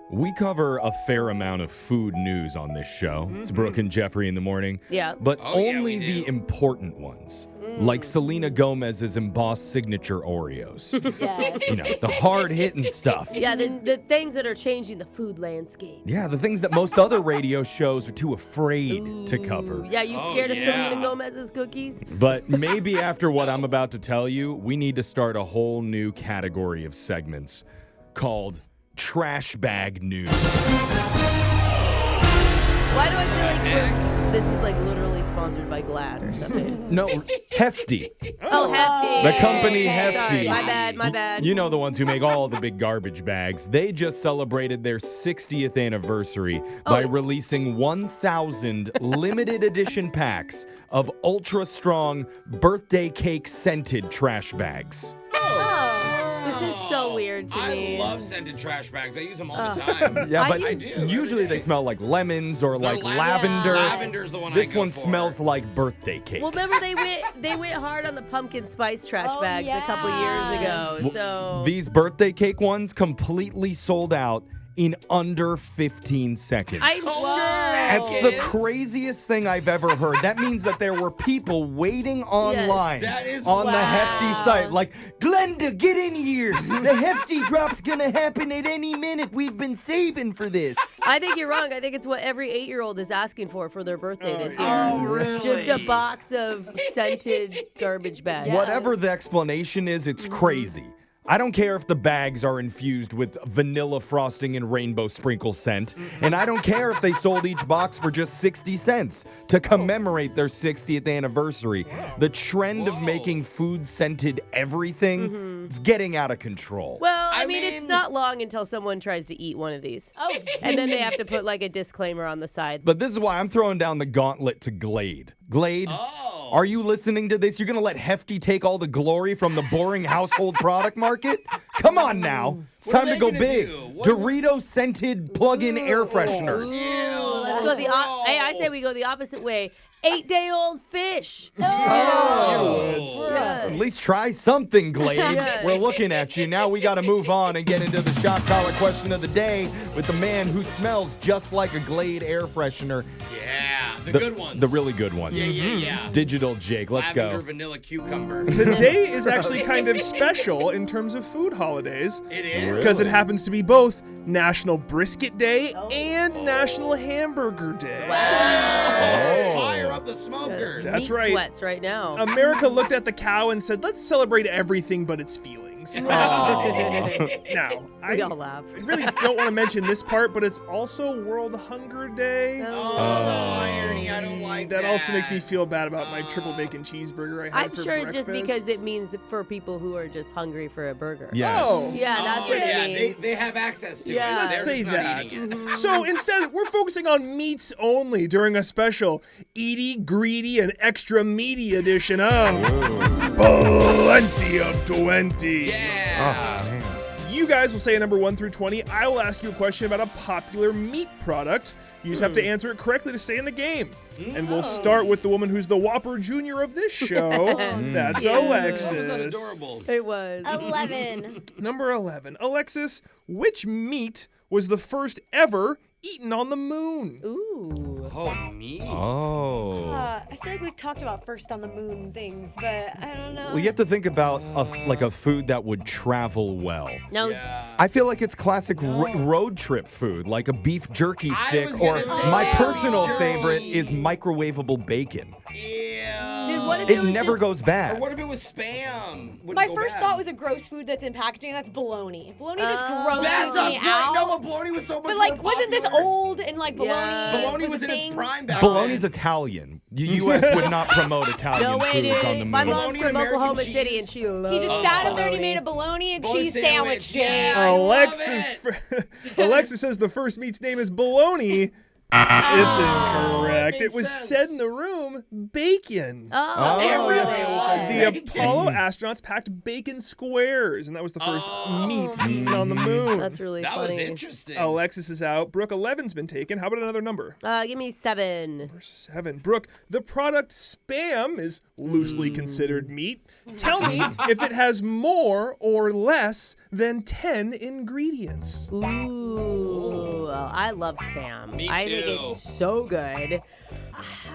We cover a fair amount of food news on this show. It's Brooke and Jeffrey in the morning. Yeah. But only the important ones. Like Selena Gomez's embossed signature Oreos. Yes. You know, the hard-hitting stuff. Yeah, the things that are changing the food landscape. Yeah, the things that most other radio shows are too afraid to cover. Yeah, you scared of Selena Gomez's cookies? But maybe after what I'm about to tell you, we need to start a whole new category of segments called Trash Bag News. Why do I feel like this is like literally sponsored by Glad or something? No, Hefty. Oh, Hefty. The company Hefty. Sorry, my bad. You know the ones who make all the big garbage bags. They just celebrated their 60th anniversary by releasing 1,000 limited edition packs of ultra strong birthday cake scented trash bags. This is so weird to me. I love scented trash bags. I use them all the time. Yeah, but I do. usually they smell like lemons or like lavender. Lavender's the one This I go one for. smells like birthday cake. Well, remember they went hard on the pumpkin spice trash bags a couple years ago. So These birthday cake ones completely sold out in under 15 seconds. I'm sure. That's the craziest thing I've ever heard. That means that there were people waiting online That is on the wow. Hefty site. Like, Glenda, get in here. The Hefty drop's gonna happen at any minute. We've been saving for this. I think you're wrong. I think it's what every 8-year-old is asking for their birthday this year. Oh, really? Just a box of scented garbage bags. Whatever the explanation is, it's crazy. I don't care if the bags are infused with vanilla frosting and rainbow sprinkle scent. And I don't care if they sold each box for just 60 cents to commemorate their 60th anniversary. The trend of making food-scented everything is getting out of control. Well, I mean, it's not long until someone tries to eat one of these. Oh. And then they have to put like a disclaimer on the side. But this is why I'm throwing down the gauntlet to Glade. Glade, are you listening to this? You're going to let Hefty take all the glory from the boring household product market? Come on now. It's time to go big. Dorito-scented plug-in air fresheners. Let's go hey, I say we go the opposite way. 8-day-old fish. At least try something, Glade. Yeah. We're looking at you. Now we got to move on and get into the shot collar question of the day with the man who smells just like a Glade air freshener. Yeah, the good ones. The really good ones. Yeah. Digital Jake, let's Lavender, go. vanilla, cucumber. Today is actually kind of special in terms of food holidays. It is. Because it happens to be both National Brisket Day and National Hamburger Day. Fire up the smokers. That's Meat right. sweats right now. America looked at the cow and said, let's celebrate everything but its feelings. Now, We all laugh. I really don't want to mention this part, but it's also World Hunger Day. The irony. I don't like that. That also makes me feel bad about my triple bacon cheeseburger I had I'm for sure breakfast. it's just because it means for people who are just hungry for a burger. Yes. Oh. Yeah, that's what it means. They have access to Yeah. it. Let's They're Say just not that. eating it. So instead, we're focusing on meats only during a special Eaty, Greedy, and Extra Meaty edition of Plenty of 20. Yeah. You guys will say a number 1 through 20. I will ask you a question about a popular meat product. You just have to answer it correctly to stay in the game. And we'll start with the woman who's the Whopper Junior of this show. That's Alexis. Was that adorable? It was. 11. Number 11. Alexis, which meat was the first ever eaten on the moon? Ooh. Oh, me. Oh. I feel like we've talked about first on the moon things, but I don't know. Well, you have to think about a food that would travel well. Now, I feel like it's classic road trip food, like a beef jerky stick, was or gonna say my beef personal jerky. favorite is microwavable bacon. Yeah. dude, what if It was never just, goes Or bad. what if it was spam? Would My it go first bad? thought was a gross food that's in packaging. That's bologna. Bologna just grosses That's a me great. out. No, but bologna was so much but like, more wasn't this popular. old and like bologna? Yeah. Bologna was a in its thing? prime back Bologna's then. Italian. The U.S. would not promote Italian No way, foods on the dude. moon. My mom's Bologna from and American Oklahoma cheese. City, and she loves He just sat up there and he bologna. made a bologna and Bologna cheese sandwich, Jake. yeah. I love Alexis says the first meat's name is bologna. It's incorrect. It makes was sense. said in the room, bacon. Oh, yeah, really okay. was. The Bacon. Apollo astronauts packed bacon squares, and that was the first meat eaten on the moon. That's really That funny. was interesting. Alexis is out. Brooke, 11's been taken. How about another number? Give me 7. Number 7. Brooke, the product Spam is loosely considered meat. Tell me if it has more or less than 10 ingredients. Ooh, well, I love Spam. Me I think too. it's so good.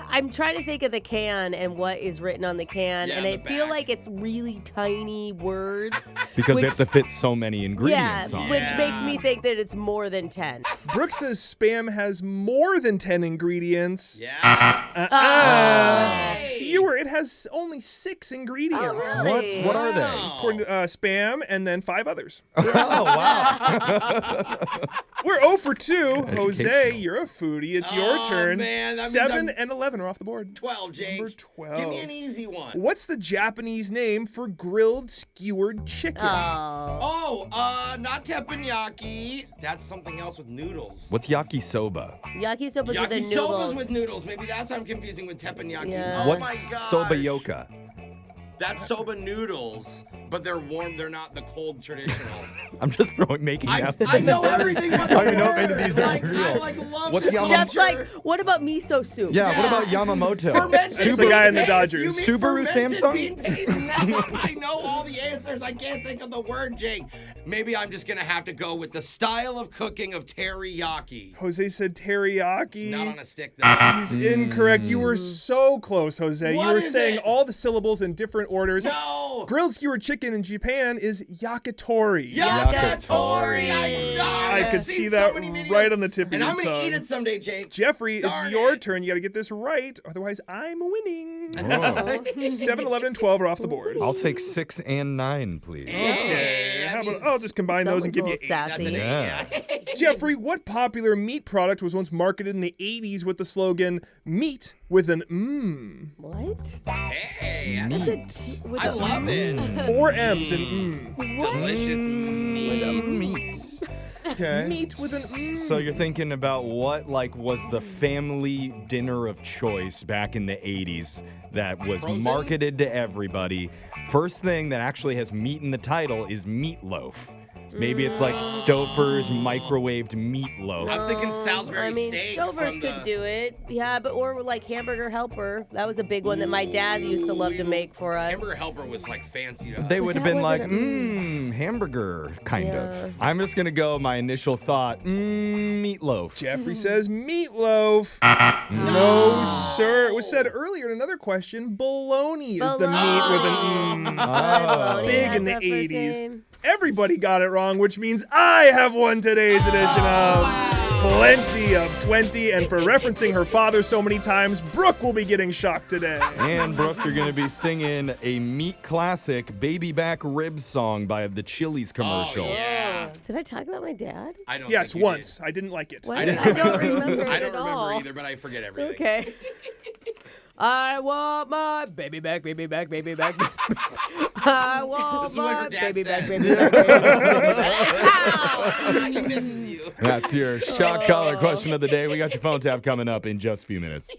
I'm trying to think of the can and what is written on the can, Yeah, and the I feel back. like it's really tiny words. Because they which- have to fit so many ingredients on which it. makes me think that it's more than 10. Brooke says Spam has more than 10 ingredients. Yeah. Fewer. It has only 6 ingredients. Oh, really? What are they? According to Spam, and then 5 others. Oh, wow. We're 0 for 2. Jose, Educational. you're a foodie. It's your Oh, turn. man, that means 7 I'm- and 11 are off the board. 12, Jake. Number 12. Give me an easy one. What's the Japanese name for grilled skewered chicken? Oh, Not teppanyaki. That's something else with noodles. What's yakisoba? yakisoba's with the Yakisoba's noodles. with noodles. Maybe that's what I'm confusing with teppanyaki. Yeah. Oh What's my gosh. soba yoka? That's soba noodles, but they're warm. They're not the cold traditional. I'm just making that. I know everything but the I know many of words. these aren't I real. love What's the Yamamoto? Jeff's culture. like, what about miso soup? Yeah, what Yeah. about Yamamoto? Fermented It's the bean guy in the paste. Dodgers. You mean Subaru fermented Samsung? bean paste? I know all the answers. I can't think of the word, Jake. Maybe I'm just gonna have to go with the style of cooking of teriyaki. Jose said teriyaki. Not on a stick though. He's incorrect. You were so close, Jose. What you were is saying it? all the syllables in different orders. No. Grilled skewered chicken in Japan is yakitori. Yakitori. I could see that right on the tip of And your I'm gonna tongue. eat it someday, Jake. Jeffrey, Darn it's your it. turn. You got to get this right. Otherwise, I'm winning. Whoa. 7, 11, and 12 are off the board. I'll take 6 and 9, please. Okay. How about, I'll just combine those and give you 8. That's an sassy. eight, yeah. Jeffrey, what popular meat product was once marketed in the 80s with the slogan, meat with an What? Hey, That's a T with I a love it. 4 M's and Delicious meat. Meat. Okay. Meat with an So you're thinking about what was the family dinner of choice back in the 80s that was Frozen? marketed to everybody. First thing that actually has meat in the title is meatloaf. Maybe it's like Stouffer's microwaved meatloaf. I'm thinking Salisbury I mean, steak. Stover's from could the- do it. Yeah, but or like Hamburger Helper. That was a big one that my dad used to love to make for us. Hamburger Helper was like fancy to us. They would have that been like, wasn't hamburger, kind Yeah. of. I'm just going to go my initial thought, meatloaf. Jeffrey says meatloaf. No, sir. It was said earlier in another question, bologna is the meat with an Bologna, Big in the that's our first 80s. name. Everybody got it wrong, which means I have won today's edition of Plenty of 20. And for referencing her father so many times, Brooke will be getting shocked today. And Brooke, you're going to be singing a meat classic, Baby Back Ribs song by the Chili's commercial. Oh, yeah. Did I talk about my dad? I don't Yes, think you once. I didn't like it. What? I, didn't, I don't remember it I don't at remember all. either, but I forget everything. Okay. I want my baby back, baby back, baby back. I want This is what my her dad baby back, says. baby back, baby back. He misses you. That's your shock collar question of the day. We got your phone tap coming up in just a few minutes.